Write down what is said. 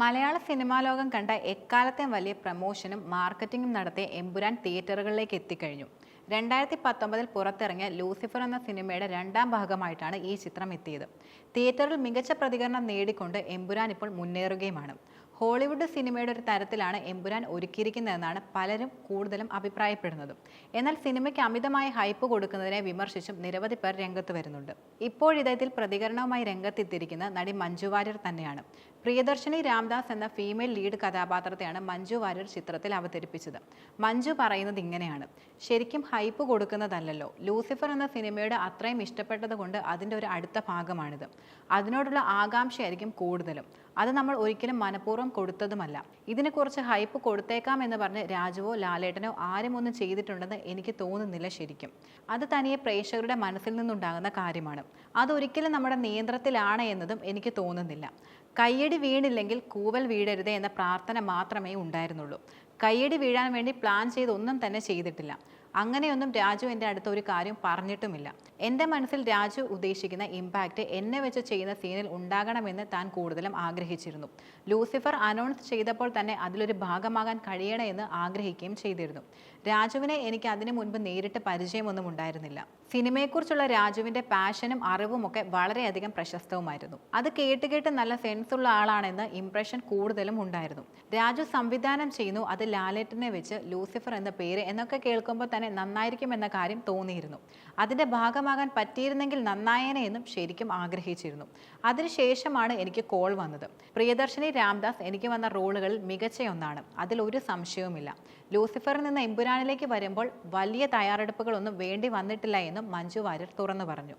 മലയാള cinema ലോകം കണ്ട എക്കാലത്തെയും വലിയ പ്രമോഷനും മാർക്കറ്റിംഗും നടത്തിയ എമ്പുരാൻ തിയേറ്ററുകളിലേക്ക് എത്തിക്കഴിഞ്ഞു. 2019 പുറത്തിറങ്ങിയ ലൂസിഫർ എന്ന സിനിമയുടെ രണ്ടാം ഭാഗമായിട്ടാണ് ഈ ചിത്രം എത്തിയത്. തിയേറ്ററിൽ മികച്ച പ്രതികരണം നേടിക്കൊണ്ട് എമ്പുരാൻ ഇപ്പോൾ മുന്നേറുകയുമാണ്. ഹോളിവുഡ് സിനിമയുടെ ഒരു തരത്തിലാണ് എമ്പുരാൻ ഒരുക്കിയിരിക്കുന്നതെന്നാണ് പലരും കൂടുതലും അഭിപ്രായപ്പെടുന്നത്. എന്നാൽ സിനിമയ്ക്ക് അമിതമായ ഹൈപ്പ് കൊടുക്കുന്നതിനെ വിമർശിച്ചും നിരവധി പേർ രംഗത്ത് വരുന്നുണ്ട്. ഇപ്പോഴിതത്തിൽ പ്രതികരണവുമായി രംഗത്തെത്തിയിരിക്കുന്ന നടി മഞ്ജു വാര്യർ തന്നെയാണ്. പ്രിയദർശിനി രാംദാസ് എന്ന ഫീമെയിൽ ലീഡ് കഥാപാത്രത്തെയാണ് മഞ്ജു വാര്യർ ചിത്രത്തിൽ അവതരിപ്പിച്ചത്. മഞ്ജു പറയുന്നത് ഇങ്ങനെയാണ്: ശരിക്കും ഹൈപ്പ് കൊടുക്കുന്നതല്ലല്ലോ, ലൂസിഫർ എന്ന സിനിമയുടെ അത്രയും ഇഷ്ടപ്പെട്ടത് കൊണ്ട് അതിൻ്റെ ഒരു അടുത്ത ഭാഗമാണിത്. അതിനോടുള്ള ആകാംക്ഷയായിരിക്കും കൂടുതലും. അത് നമ്മൾ ഒരിക്കലും മനഃപൂർവ്വം കൊടുത്തതുമല്ല. ഇതിനെ കുറച്ച് ഹൈപ്പ് കൊടുത്തേക്കാം എന്ന് പറഞ്ഞ് രാജുവോ ലാലേട്ടനോ ആരും ഒന്നും ചെയ്തിട്ടുണ്ടെന്ന് എനിക്ക് തോന്നുന്നില്ല. ശരിക്കും അത് തനിയെ പ്രേക്ഷകരുടെ മനസ്സിൽ നിന്നുണ്ടാകുന്ന കാര്യമാണ്. അതൊരിക്കലും നമ്മുടെ നിയന്ത്രണത്തിലാണ് എന്നതും എനിക്ക് തോന്നുന്നില്ല. കയ്യടി വീണില്ലെങ്കിൽ കൂവൽ വീഴരുതേ എന്ന പ്രാർത്ഥന മാത്രമേ ഉണ്ടായിരുന്നുള്ളൂ. കയ്യടി വീഴാൻ വേണ്ടി പ്ലാൻ ചെയ്തൊന്നും തന്നെ ചെയ്തിട്ടില്ല. അങ്ങനെയൊന്നും രാജു എൻ്റെ അടുത്ത് ഒരു കാര്യം പറഞ്ഞിട്ടുമില്ല. എൻ്റെ മനസ്സിൽ രാജു ഉദ്ദേശിക്കുന്ന ഇമ്പാക്റ്റ് എന്നെ വെച്ച് ചെയ്യുന്ന സീനിൽ ഉണ്ടാകണമെന്ന് താൻ കൂടുതലും ആഗ്രഹിച്ചിരുന്നു. ലൂസിഫർ അനൗൺസ് ചെയ്തപ്പോൾ തന്നെ അതിലൊരു ഭാഗമാകാൻ കഴിയണമെന്ന് ആഗ്രഹിക്കുകയും ചെയ്തിരുന്നു. രാജുവിനെ എനിക്ക് അതിനു മുൻപ് നേരിട്ട് പരിചയമൊന്നും ഉണ്ടായിരുന്നില്ല. സിനിമയെക്കുറിച്ചുള്ള രാജുവിൻ്റെ പാഷനും അറിവും ഒക്കെ വളരെയധികം പ്രശസ്തവുമായിരുന്നു. അത് കേട്ട് നല്ല സെൻസുള്ള ആളാണെന്ന് ഇംപ്രഷൻ കൂടുതലും ഉണ്ടായിരുന്നു. രാജു സംവിധാനം ചെയ്യുന്നു, അത് ലാലേട്ടനെ വെച്ച് ലൂസിഫർ എന്ന പേര് എന്നൊക്കെ കേൾക്കുമ്പോൾ തന്നെ നന്നായിരിക്കും എന്ന കാര്യം തോന്നിയിരുന്നു. അതിൻ്റെ ഭാഗമാകാൻ പറ്റിയിരുന്നെങ്കിൽ നന്നായേനെ എന്നും ശരിക്കും ആഗ്രഹിച്ചിരുന്നു. അതിനുശേഷമാണ് എനിക്ക് കോൾ വന്നത്. പ്രിയദർശിനി രാംദാസ് എനിക്ക് വന്ന റോളുകളിൽ മികച്ചയൊന്നാണ്, അതിലൊരു സംശയവുമില്ല. ലൂസിഫറിൽ നിന്ന് എമ്പുരാനിലേക്ക് വരുമ്പോൾ വലിയ തയ്യാറെടുപ്പുകളൊന്നും വേണ്ടി വന്നിട്ടില്ല എന്നും മഞ്ജു വാര്യർ തുറന്നു പറഞ്ഞു.